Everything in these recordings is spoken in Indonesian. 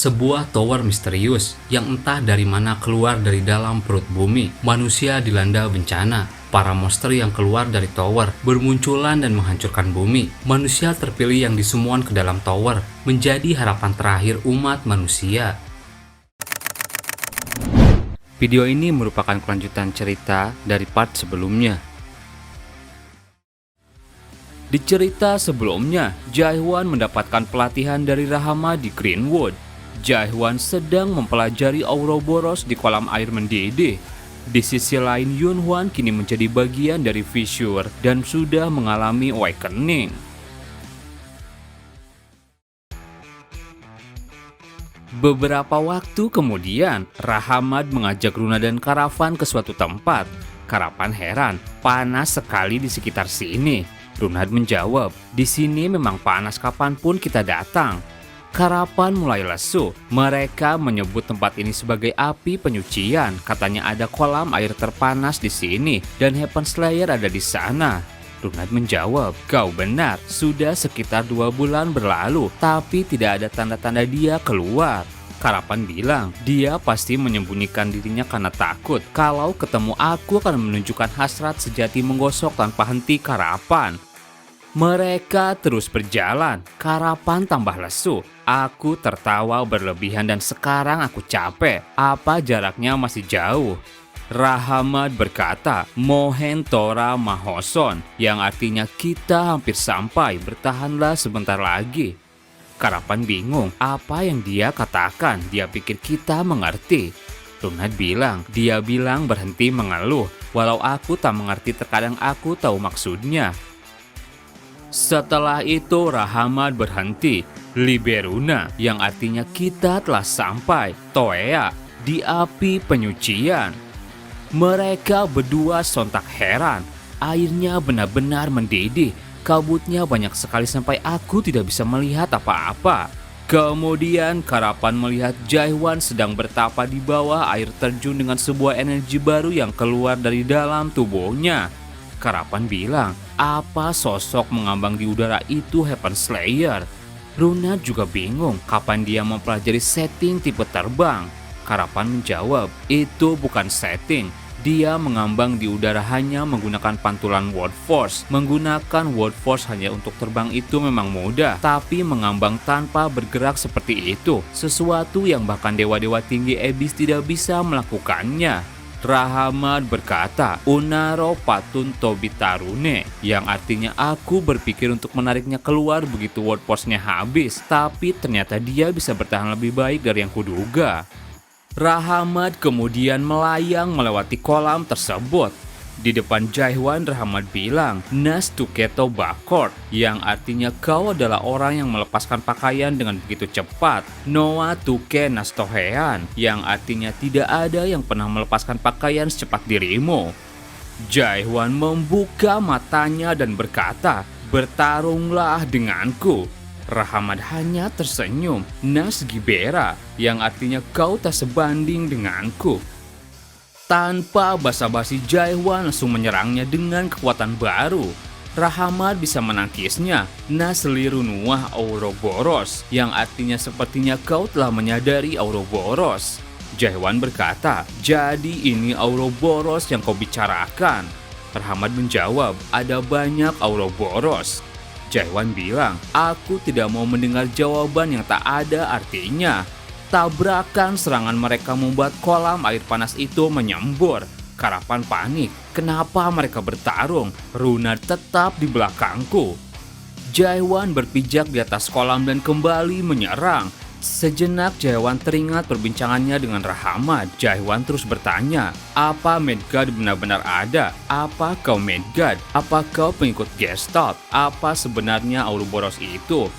Sebuah tower misterius yang entah dari mana keluar dari dalam perut bumi. Manusia dilanda bencana. Para monster yang keluar dari tower bermunculan dan menghancurkan bumi. Manusia terpilih yang disemuan ke dalam tower menjadi harapan terakhir umat manusia. Video ini merupakan kelanjutan cerita dari part sebelumnya. Di cerita sebelumnya, Jae-hwan mendapatkan pelatihan dari Rahama di Greenwood. Jae-hwan sedang mempelajari Ouroboros di kolam air mendidih. Di sisi lain, Yoon-hwan kini menjadi bagian dari Fissure dan sudah mengalami awakening. Beberapa waktu kemudian, Rahamad mengajak Runa dan Karavan ke suatu tempat. Karavan heran, panas sekali di sekitar sini. Runad menjawab, di sini memang panas kapanpun kita datang. Karavan mulai lesu. Mereka menyebut tempat ini sebagai api penyucian. Katanya ada kolam air terpanas di sini dan Heaven Slayer ada di sana. Runad menjawab, kau benar, sudah sekitar 2 bulan berlalu, tapi tidak ada tanda-tanda dia keluar. Karavan bilang, dia pasti menyembunyikan dirinya karena takut. Kalau ketemu aku akan menunjukkan hasrat sejati menggosok tanpa henti Karavan. Mereka terus berjalan, Karavan tambah lesu. Aku tertawa berlebihan dan sekarang aku capek. Apa jaraknya masih jauh? Rahamad berkata, Mohen Tora Mahoson, yang artinya kita hampir sampai, bertahanlah sebentar lagi. Karavan bingung, apa yang dia katakan? Dia pikir kita mengerti. Runad bilang, dia bilang berhenti mengeluh. Walau aku tak mengerti, terkadang aku tahu maksudnya. Setelah itu Rahamad berhenti. Liberuna, yang artinya kita telah sampai. Toea, di api penyucian. Mereka berdua sontak heran. Airnya benar-benar mendidih. Kabutnya banyak sekali sampai aku tidak bisa melihat apa-apa. Kemudian Karavan melihat Jae-hwan sedang bertapa di bawah air terjun dengan sebuah energi baru yang keluar dari dalam tubuhnya. Karavan bilang, apa sosok mengambang di udara itu Heaven Slayer? Runad juga bingung kapan dia mempelajari setting tipe terbang. Karavan menjawab, itu bukan setting. Dia mengambang di udara hanya menggunakan pantulan World Force. Menggunakan World Force hanya untuk terbang itu memang mudah, tapi mengambang tanpa bergerak seperti itu, sesuatu yang bahkan dewa-dewa tinggi Abyss tidak bisa melakukannya. Rahamad berkata, Unaro Patun Tobitarune, yang artinya aku berpikir untuk menariknya keluar begitu World Force-nya habis, tapi ternyata dia bisa bertahan lebih baik dari yang kuduga. Rahamad kemudian melayang melewati kolam tersebut. Di depan Jae-hwan, Rahamad bilang, Nas Tuketo Bakort, yang artinya kau adalah orang yang melepaskan pakaian dengan begitu cepat. Noa Tuke Nastohean, yang artinya tidak ada yang pernah melepaskan pakaian secepat dirimu. Jae-hwan membuka matanya dan berkata, bertarunglah denganku. Rahamad hanya tersenyum. Nas Gibera, yang artinya kau tak sebanding denganku. Tanpa basa-basi, Jae-hwan langsung menyerangnya dengan kekuatan baru. Rahamad bisa menangkisnya. Nasliru Nuah Ouroboros, yang artinya sepertinya kau telah menyadari Ouroboros. Jae-hwan berkata, jadi ini Ouroboros yang kau bicarakan. Rahamad menjawab, ada banyak Ouroboros. Jae-hwan bilang, aku tidak mau mendengar jawaban yang tak ada artinya. Tabrakan serangan mereka membuat kolam air panas itu menyembur. Karavan panik. Kenapa mereka bertarung? Runad tetap di belakangku. Jae-hwan berpijak di atas kolam dan kembali menyerang. Sejenak Jae-hwan teringat perbincangannya dengan Rahamad. Jae-hwan terus bertanya, apa Midgard benar-benar ada? Apa kau Midgard? Apa kau pengikut Gestalt? Apa sebenarnya Ouroboros itu?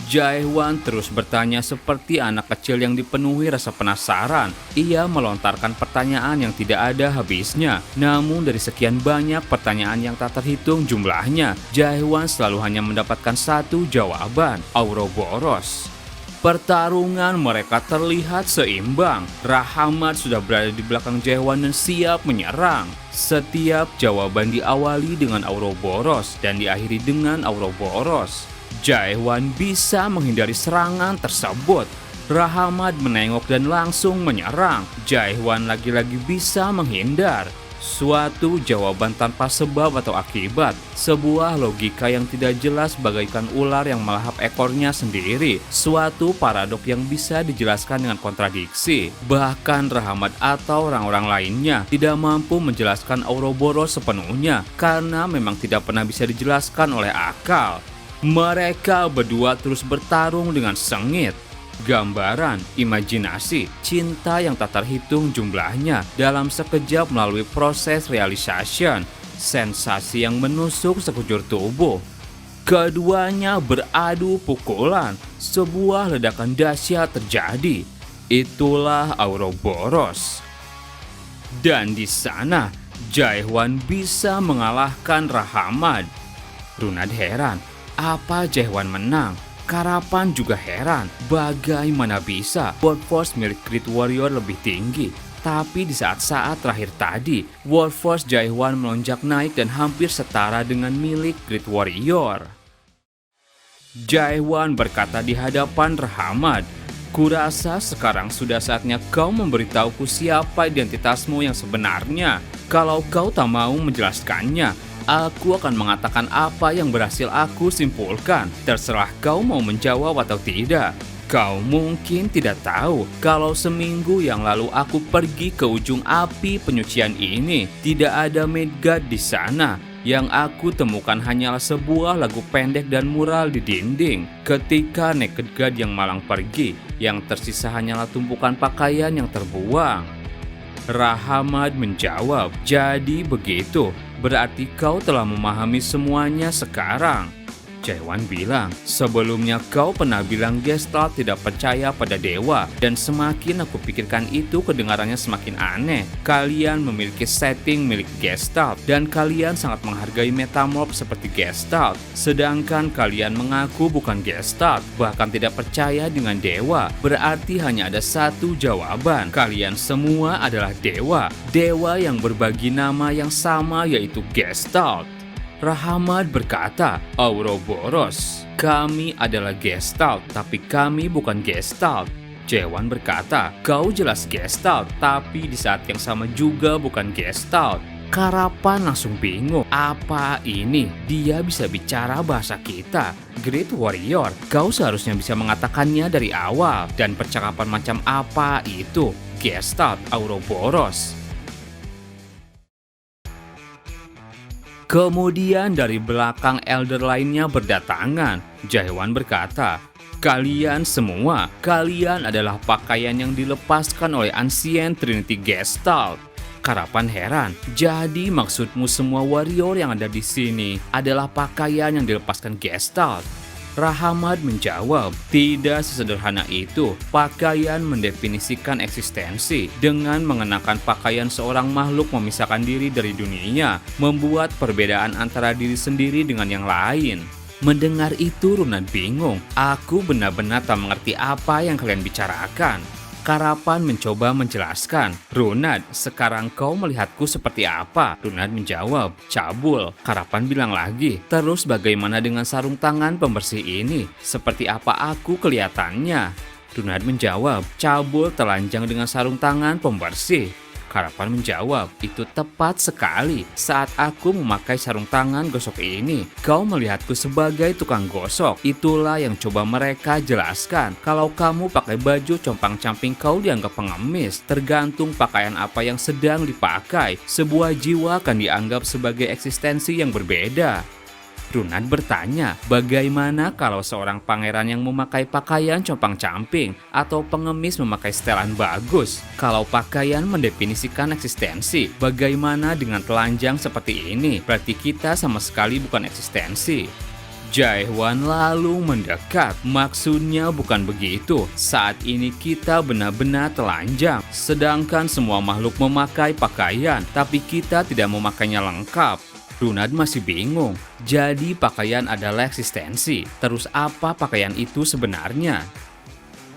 Jae-hwan terus bertanya seperti anak kecil yang dipenuhi rasa penasaran. Ia melontarkan pertanyaan yang tidak ada habisnya. Namun dari sekian banyak pertanyaan yang tak terhitung jumlahnya, Jae-hwan selalu hanya mendapatkan satu jawaban, Ouroboros. Pertarungan mereka terlihat seimbang. Rahamad sudah berada di belakang Jae-hwan dan siap menyerang. Setiap jawaban diawali dengan Ouroboros dan diakhiri dengan Ouroboros. Jae-hwan bisa menghindari serangan tersebut. Rahmat menengok dan langsung menyerang. Jaihwan lagi-lagi bisa menghindar. Suatu jawaban tanpa sebab atau akibat, sebuah logika yang tidak jelas bagaikan ular yang melahap ekornya sendiri, suatu paradok yang bisa dijelaskan dengan kontradiksi. Bahkan Rahmat atau orang-orang lainnya tidak mampu menjelaskan Ouroboros sepenuhnya karena memang tidak pernah bisa dijelaskan oleh akal. Mereka berdua terus bertarung dengan sengit. Gambaran, imajinasi, cinta yang tak terhitung jumlahnya dalam sekejap melalui proses realization, sensasi yang menusuk sekujur tubuh. Keduanya beradu pukulan, sebuah ledakan dahsyat terjadi. Itulah Ouroboros. Dan di sana, Jaihwan bisa mengalahkan Rahmat. Runad heran, apa Jaihwan menang? Karapan juga heran, bagaimana bisa World Force milik Great Warrior lebih tinggi. Tapi di saat-saat terakhir tadi, World Force Jaihwan melonjak naik dan hampir setara dengan milik Great Warrior. Jaihwan berkata di hadapan Rahmat, "Kurasa sekarang sudah saatnya kau memberitahuku siapa identitasmu yang sebenarnya. Kalau kau tak mau menjelaskannya, aku akan mengatakan apa yang berhasil aku simpulkan. Terserah kau mau menjawab atau tidak. Kau mungkin tidak tahu kalau seminggu yang lalu aku pergi ke ujung api penyucian ini. Tidak ada Midgard di sana. Yang aku temukan hanyalah sebuah lagu pendek dan mural di dinding. Ketika Naked God yang malang pergi, yang tersisa hanyalah tumpukan pakaian yang terbuang." Rahmat menjawab, "Jadi begitu. Berarti kau telah memahami semuanya sekarang." Jaihwan bilang, "Sebelumnya kau pernah bilang Gestalt tidak percaya pada dewa, dan semakin aku pikirkan itu kedengarannya semakin aneh. Kalian memiliki setting milik Gestalt, dan kalian sangat menghargai metamorph seperti Gestalt. Sedangkan kalian mengaku bukan Gestalt, bahkan tidak percaya dengan dewa. Berarti hanya ada satu jawaban. Kalian semua adalah dewa. Dewa yang berbagi nama yang sama yaitu Gestalt." Rahmat berkata, "Ouroboros, kami adalah Gestalt, tapi kami bukan Gestalt." Jaihwan berkata, "Kau jelas Gestalt, tapi di saat yang sama juga bukan Gestalt." Karapan langsung bingung, apa ini? Dia bisa bicara bahasa kita. Great Warrior, kau seharusnya bisa mengatakannya dari awal. Dan percakapan macam apa itu? Gestalt Ouroboros. Kemudian dari belakang elder lainnya berdatangan. Jaihwan berkata, "Kalian semua, kalian adalah pakaian yang dilepaskan oleh Ancient Trinity Gestalt." Karapan heran, "Jadi maksudmu semua warrior yang ada di sini adalah pakaian yang dilepaskan Gestalt?" Rahmat menjawab, "Tidak sesederhana itu. Pakaian mendefinisikan eksistensi. Dengan mengenakan pakaian seorang makhluk memisahkan diri dari dunia, membuat perbedaan antara diri sendiri dengan yang lain." Mendengar itu Runad bingung. "Aku benar-benar tak mengerti apa yang kalian bicarakan." Karapan mencoba menjelaskan, "Runad, sekarang kau melihatku seperti apa?" Runad menjawab, "Cabul." Karapan bilang lagi, "Terus bagaimana dengan sarung tangan pembersih ini? Seperti apa aku kelihatannya?" Runad menjawab, "Cabul telanjang dengan sarung tangan pembersih." Karapan menjawab, "Itu tepat sekali. Saat aku memakai sarung tangan gosok ini, kau melihatku sebagai tukang gosok. Itulah yang coba mereka jelaskan. Kalau kamu pakai baju compang-camping, kau dianggap pengemis. Tergantung pakaian apa yang sedang dipakai. Sebuah jiwa akan dianggap sebagai eksistensi yang berbeda." Runad bertanya, bagaimana kalau seorang pangeran yang memakai pakaian compang-camping atau pengemis memakai setelan bagus? Kalau pakaian mendefinisikan eksistensi, bagaimana dengan telanjang seperti ini? Berarti kita sama sekali bukan eksistensi. Jaihwan lalu mendekat. "Maksudnya bukan begitu. Saat ini kita benar-benar telanjang. Sedangkan semua makhluk memakai pakaian, tapi kita tidak memakainya lengkap." Runad masih bingung. Jadi pakaian adalah eksistensi. Terus apa pakaian itu sebenarnya?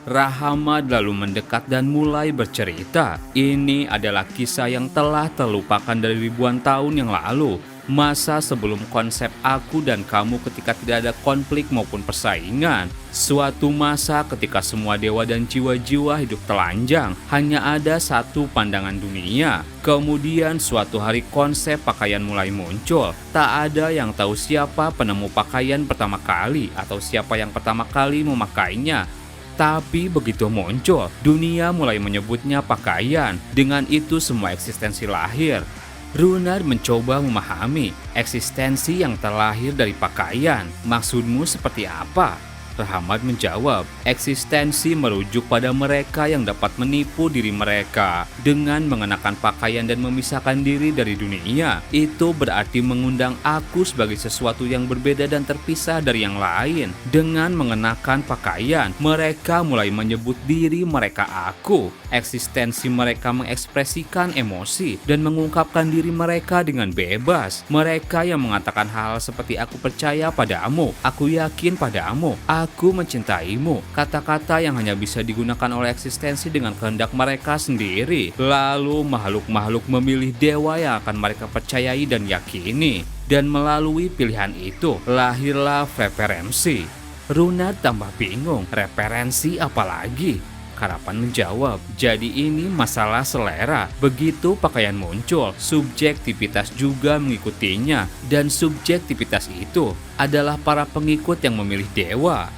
Rahmat lalu mendekat dan mulai bercerita. Ini adalah kisah yang telah terlupakan dari ribuan tahun yang lalu. Masa sebelum konsep aku dan kamu ketika tidak ada konflik maupun persaingan? Suatu masa ketika semua dewa dan jiwa-jiwa hidup telanjang, hanya ada satu pandangan dunia. Kemudian suatu hari konsep pakaian mulai muncul. Tak ada yang tahu siapa penemu pakaian pertama kali atau siapa yang pertama kali memakainya. Tapi begitu muncul, dunia mulai menyebutnya pakaian. Dengan itu semua eksistensi lahir. Runard mencoba memahami eksistensi yang terlahir dari pakaian. Maksudmu seperti apa? Rahmat menjawab, eksistensi merujuk pada mereka yang dapat menipu diri mereka dengan mengenakan pakaian dan memisahkan diri dari dunia. Itu berarti mengundang aku sebagai sesuatu yang berbeda dan terpisah dari yang lain. Dengan mengenakan pakaian, mereka mulai menyebut diri mereka aku. Eksistensi mereka mengekspresikan emosi dan mengungkapkan diri mereka dengan bebas. Mereka yang mengatakan hal seperti aku percaya padamu, aku yakin padamu, aku mencintaimu, kata-kata yang hanya bisa digunakan oleh eksistensi dengan kehendak mereka sendiri. Lalu makhluk-makhluk memilih dewa yang akan mereka percayai dan yakini. Dan melalui pilihan itu, lahirlah referensi. Runard tambah bingung, referensi apa lagi? Harapan menjawab, jadi ini masalah selera. Begitu pakaian muncul, subjektivitas juga mengikutinya. Dan subjektivitas itu adalah para pengikut yang memilih dewa.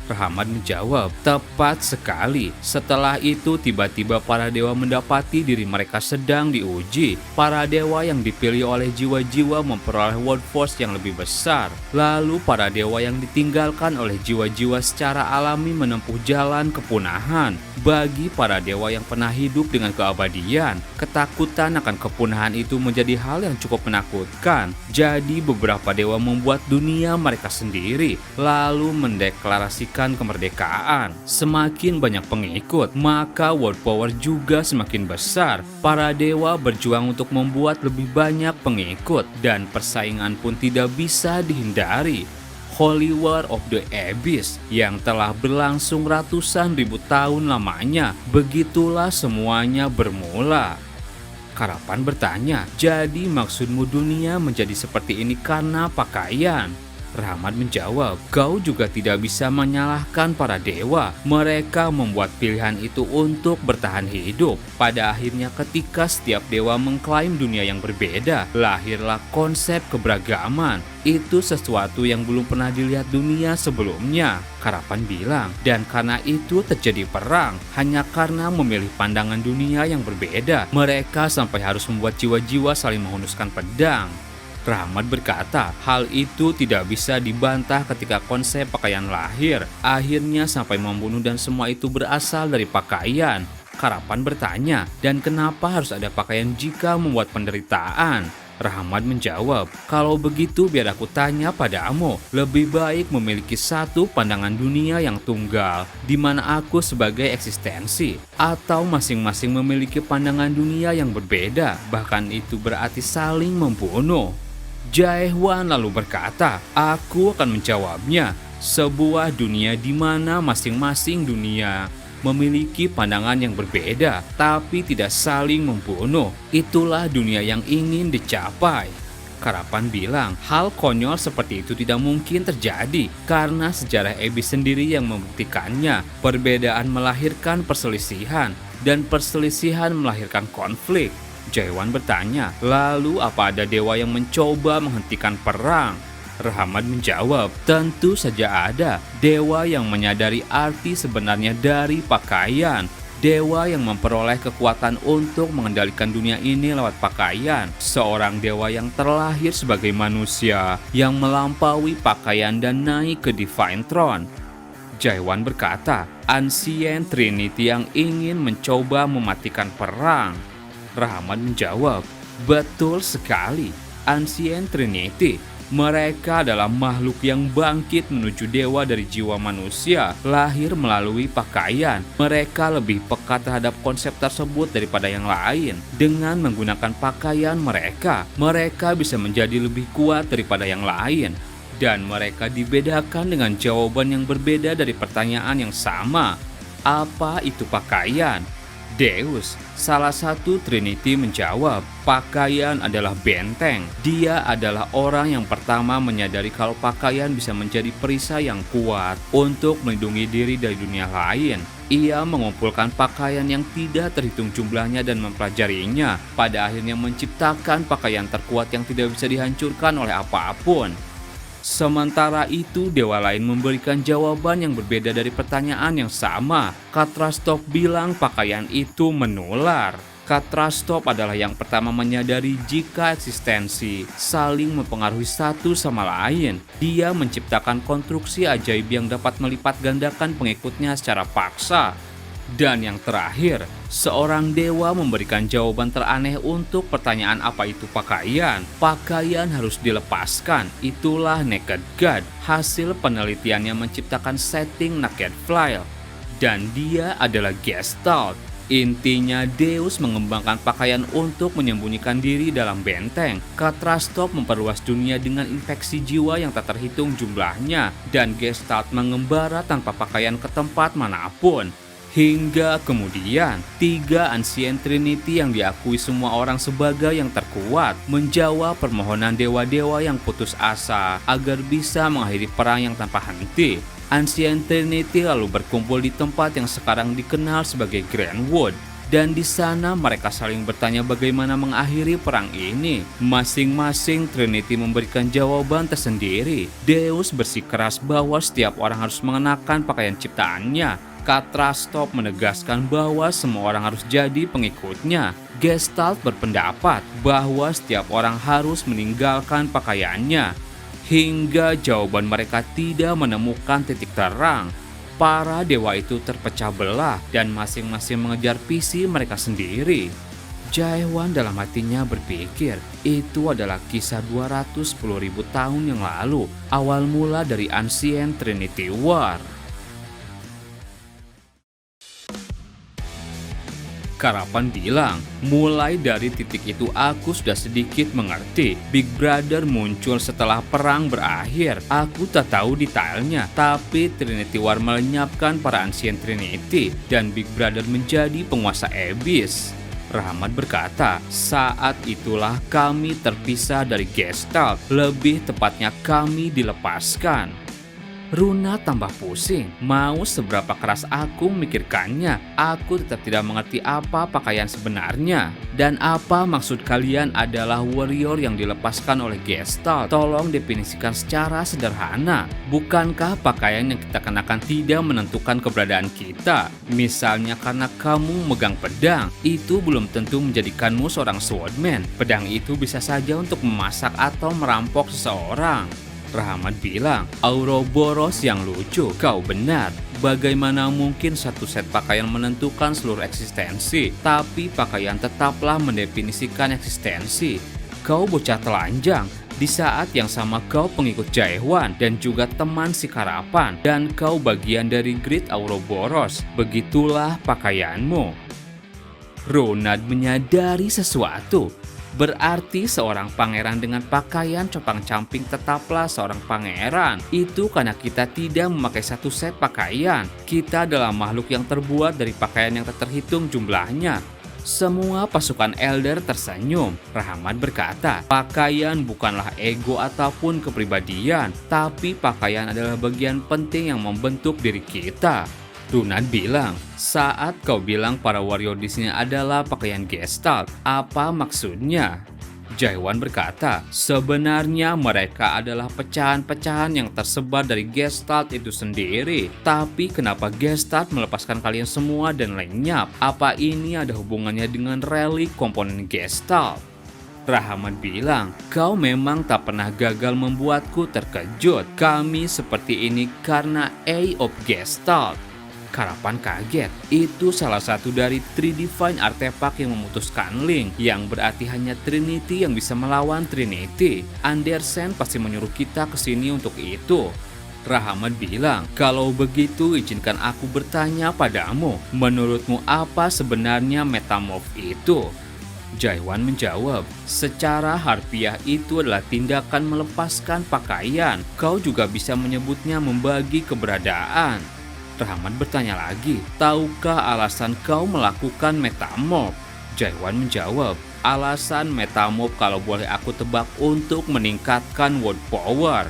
Rahmat menjawab, tepat sekali. Setelah itu tiba-tiba para dewa mendapati diri mereka sedang diuji. Para dewa yang dipilih oleh jiwa-jiwa memperoleh world force yang lebih besar. Lalu para dewa yang ditinggalkan oleh jiwa-jiwa secara alami menempuh jalan kepunahan. Bagi para dewa yang pernah hidup dengan keabadian, ketakutan akan kepunahan itu menjadi hal yang cukup menakutkan. Jadi beberapa dewa membuat dunia mereka sendiri, lalu mendeklarasikan kemerdekaan. Semakin banyak pengikut, maka world power juga semakin besar. Para dewa berjuang untuk membuat lebih banyak pengikut dan persaingan pun tidak bisa dihindari. Holy War of the Abyss yang telah berlangsung ratusan ribu tahun lamanya, begitulah semuanya bermula. Karapan bertanya, jadi maksudmu dunia menjadi seperti ini karena pakaian? Rahmat menjawab, kau juga tidak bisa menyalahkan para dewa. Mereka membuat pilihan itu untuk bertahan hidup. Pada akhirnya ketika setiap dewa mengklaim dunia yang berbeda, lahirlah konsep keberagaman. Itu sesuatu yang belum pernah dilihat dunia sebelumnya. Karapan bilang, dan karena itu terjadi perang. Hanya karena memilih pandangan dunia yang berbeda, mereka sampai harus membuat jiwa-jiwa saling menghunuskan pedang. Rahmat berkata, hal itu tidak bisa dibantah ketika konsep pakaian lahir. Akhirnya sampai membunuh dan semua itu berasal dari pakaian. Karapan bertanya, dan kenapa harus ada pakaian jika membuat penderitaan? Rahmat menjawab, kalau begitu biar aku tanya padamu, lebih baik memiliki satu pandangan dunia yang tunggal, di mana aku sebagai eksistensi, atau masing-masing memiliki pandangan dunia yang berbeda, bahkan itu berarti saling membunuh. Jaehwan lalu berkata, aku akan menjawabnya, sebuah dunia di mana masing-masing dunia memiliki pandangan yang berbeda, tapi tidak saling membunuh. Itulah dunia yang ingin dicapai. Karapan bilang, hal konyol seperti itu tidak mungkin terjadi, karena sejarah Abyss sendiri yang membuktikannya. Perbedaan melahirkan perselisihan, dan perselisihan melahirkan konflik. Jaehwan bertanya, lalu apa ada dewa yang mencoba menghentikan perang? Rahmat menjawab, tentu saja ada. Dewa yang menyadari arti sebenarnya dari pakaian. Dewa yang memperoleh kekuatan untuk mengendalikan dunia ini lewat pakaian. Seorang dewa yang terlahir sebagai manusia, yang melampaui pakaian dan naik ke Divine Throne. Jaehwan berkata, Ancient Trinity yang ingin mencoba mematikan perang. Rahmat menjawab, betul sekali, Ancient Trinity. Mereka adalah makhluk yang bangkit menuju dewa dari jiwa manusia, lahir melalui pakaian. Mereka lebih peka terhadap konsep tersebut daripada yang lain. Dengan menggunakan pakaian mereka bisa menjadi lebih kuat daripada yang lain. Dan mereka dibedakan dengan jawaban yang berbeda dari pertanyaan yang sama. Apa itu pakaian? Deus, salah satu Trinity, menjawab, pakaian adalah benteng. Dia adalah orang yang pertama menyadari kalau pakaian bisa menjadi perisai yang kuat untuk melindungi diri dari dunia lain. Ia mengumpulkan pakaian yang tidak terhitung jumlahnya dan mempelajarinya. Pada akhirnya menciptakan pakaian terkuat yang tidak bisa dihancurkan oleh apapun. Sementara itu, dewa lain memberikan jawaban yang berbeda dari pertanyaan yang sama. Katrastop bilang pakaian itu menular. Katrastop adalah yang pertama menyadari jika eksistensi saling mempengaruhi satu sama lain. Dia menciptakan konstruksi ajaib yang dapat melipat gandakan pengikutnya secara paksa. Dan yang terakhir, seorang dewa memberikan jawaban teraneh untuk pertanyaan apa itu pakaian. Pakaian harus dilepaskan, itulah Naked God. Hasil penelitiannya menciptakan setting Naked File. Dan dia adalah Gestalt. Intinya, Deus mengembangkan pakaian untuk menyembunyikan diri dalam benteng. Katrastop memperluas dunia dengan infeksi jiwa yang tak terhitung jumlahnya. Dan Gestalt mengembara tanpa pakaian ke tempat manapun. Hingga kemudian, 3 Ancient Trinity yang diakui semua orang sebagai yang terkuat menjawab permohonan dewa-dewa yang putus asa agar bisa mengakhiri perang yang tanpa henti. Ancient Trinity lalu berkumpul di tempat yang sekarang dikenal sebagai Grandwood. Dan di sana mereka saling bertanya bagaimana mengakhiri perang ini. Masing-masing Trinity memberikan jawaban tersendiri. Deus bersikeras bahwa setiap orang harus mengenakan pakaian ciptaannya. Katrastop menegaskan bahwa semua orang harus jadi pengikutnya. Gestalt berpendapat bahwa setiap orang harus meninggalkan pakaiannya. Hingga jawaban mereka tidak menemukan titik terang. Para dewa itu terpecah belah dan masing-masing mengejar visi mereka sendiri. Jaewan dalam hatinya berpikir, itu adalah kisah 210.000 tahun yang lalu, awal mula dari Ancient Trinity War. Karapan bilang, mulai dari titik itu aku sudah sedikit mengerti. Big Brother muncul setelah perang berakhir. Aku tak tahu detailnya, tapi Trinity War melenyapkan para Ancient Trinity dan Big Brother menjadi penguasa Abyss. Rahmat berkata, saat itulah kami terpisah dari Gestalt, lebih tepatnya kami dilepaskan. Runa tambah pusing. Mau seberapa keras aku memikirkannya, aku tetap tidak mengerti apa pakaian sebenarnya. Dan apa maksud kalian adalah warrior yang dilepaskan oleh Gestalt? Tolong definisikan secara sederhana. Bukankah pakaian yang kita kenakan tidak menentukan keberadaan kita? Misalnya karena kamu megang pedang, itu belum tentu menjadikanmu seorang swordman. Pedang itu bisa saja untuk memasak atau merampok seseorang. Rahmat bilang, Ouroboros yang lucu, kau benar. Bagaimana mungkin satu set pakaian menentukan seluruh eksistensi, tapi pakaian tetaplah mendefinisikan eksistensi. Kau bocah telanjang, di saat yang sama kau pengikut Jaewan dan juga teman si Karapan, dan kau bagian dari Great Ouroboros, begitulah pakaianmu. Ronald menyadari sesuatu. Berarti seorang pangeran dengan pakaian compang-camping tetaplah seorang pangeran. Itu karena kita tidak memakai satu set pakaian. Kita adalah makhluk yang terbuat dari pakaian yang tak terhitung jumlahnya. Semua pasukan Elder tersenyum. Rahmat berkata, pakaian bukanlah ego ataupun kepribadian, tapi pakaian adalah bagian penting yang membentuk diri kita. Runad bilang, saat kau bilang para warrior di sini adalah pakaian Gestalt, apa maksudnya? Jaewan berkata, sebenarnya mereka adalah pecahan-pecahan yang tersebar dari Gestalt itu sendiri. Tapi kenapa Gestalt melepaskan kalian semua dan lenyap? Apa ini ada hubungannya dengan relik komponen Gestalt? Rahmat bilang, kau memang tak pernah gagal membuatku terkejut. Kami seperti ini karena Eye of Gestalt. Karapan kaget. Itu salah satu dari 3 Divine artefak yang memutuskan link, yang berarti hanya Trinity yang bisa melawan Trinity. Andersen pasti menyuruh kita ke sini untuk itu. Rahmat bilang, kalau begitu izinkan aku bertanya padamu, menurutmu apa sebenarnya metamorph itu? Jaewan menjawab, secara harfiah itu adalah tindakan melepaskan pakaian. Kau juga bisa menyebutnya membagi keberadaan. Rahmat bertanya lagi, tahukah alasan kau melakukan metamorph? Jaewan menjawab, alasan metamorph kalau boleh aku tebak untuk meningkatkan word power.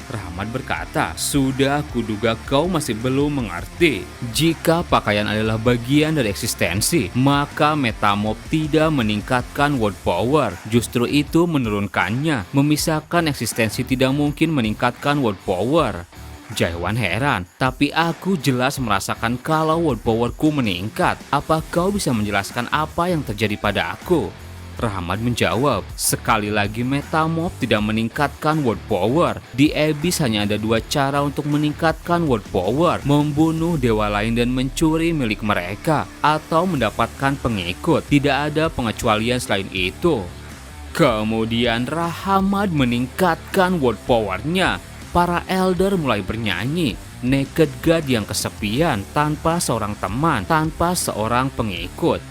Rahmat berkata, sudah kuduga kau masih belum mengerti. Jika pakaian adalah bagian dari eksistensi, maka metamorph tidak meningkatkan word power. Justru itu menurunkannya. Memisahkan eksistensi tidak mungkin meningkatkan word power. Jaewan heran, tapi aku jelas merasakan kalau word powerku meningkat. Apa kau bisa menjelaskan apa yang terjadi pada aku? Rahmat menjawab, sekali lagi metamorph tidak meningkatkan word power. Di Abyss hanya ada dua cara untuk meningkatkan word power, membunuh dewa lain dan mencuri milik mereka, atau mendapatkan pengikut. Tidak ada pengecualian selain itu. Kemudian Rahmat meningkatkan word powernya. Para elder mulai bernyanyi, Naked God yang kesepian, tanpa seorang teman, tanpa seorang pengikut.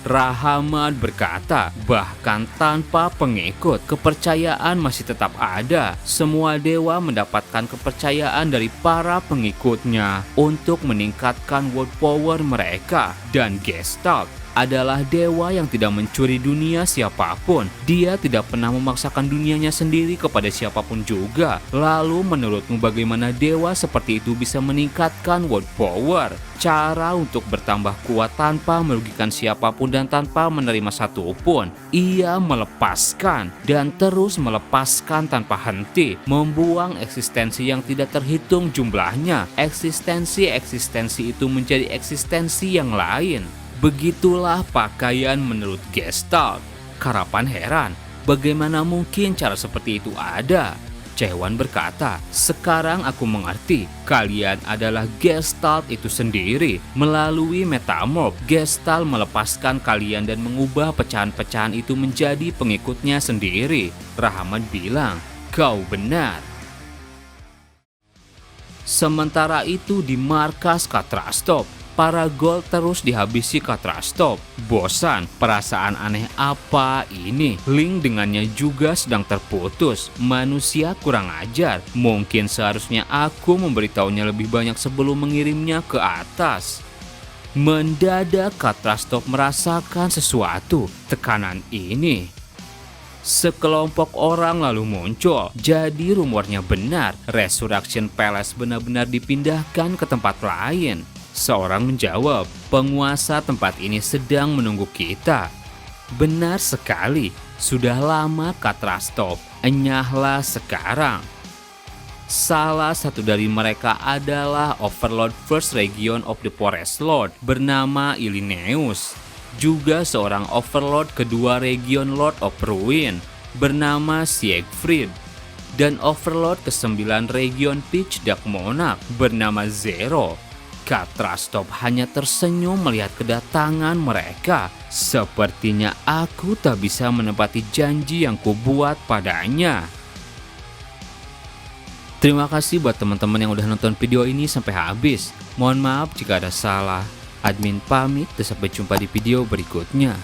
Rahmat berkata, bahkan tanpa pengikut, kepercayaan masih tetap ada. Semua dewa mendapatkan kepercayaan dari para pengikutnya untuk meningkatkan word power mereka. Dan Gestalt adalah dewa yang tidak mencuri dunia siapapun. Dia tidak pernah memaksakan dunianya sendiri kepada siapapun juga. Lalu menurutmu bagaimana dewa seperti itu bisa meningkatkan word power? Cara untuk bertambah kuat tanpa merugikan siapapun dan tanpa menerima satupun. Ia melepaskan dan terus melepaskan tanpa henti, membuang eksistensi yang tidak terhitung jumlahnya. Eksistensi itu menjadi eksistensi yang lain. Begitulah pakaian menurut Gestalt. Karapan heran, bagaimana mungkin cara seperti itu ada? Jaewan berkata, sekarang aku mengerti, kalian adalah Gestalt itu sendiri. Melalui metamorph, Gestalt melepaskan kalian dan mengubah pecahan-pecahan itu menjadi pengikutnya sendiri. Rahmat bilang, kau benar. Sementara itu di markas Katrastop, para Gold terus dihabisi Katrastop. Bosan, perasaan aneh apa ini? Link dengannya juga sedang terputus. Manusia kurang ajar. Mungkin seharusnya aku memberitahunya lebih banyak sebelum mengirimnya ke atas. Mendadak Katrastop merasakan sesuatu. Tekanan ini. Sekelompok orang lalu muncul. Jadi rumornya benar. Resurrection Palace benar-benar dipindahkan ke tempat lain. Seorang menjawab, penguasa tempat ini sedang menunggu kita. Benar sekali, sudah lama Katrastop, enyahlah sekarang. Salah satu dari mereka adalah Overlord First Region of the Forest Lord bernama Ilineus. Juga seorang Overlord kedua Region Lord of Ruin bernama Siegfried. Dan Overlord ke-9 Region Pitch Dark Monarch bernama Zero. Katrastop hanya tersenyum melihat kedatangan mereka. Sepertinya aku tak bisa menepati janji yang kubuat padanya. Terima kasih buat teman-teman yang udah nonton video ini sampai habis. Mohon maaf jika ada salah. Admin pamit dan sampai jumpa di video berikutnya.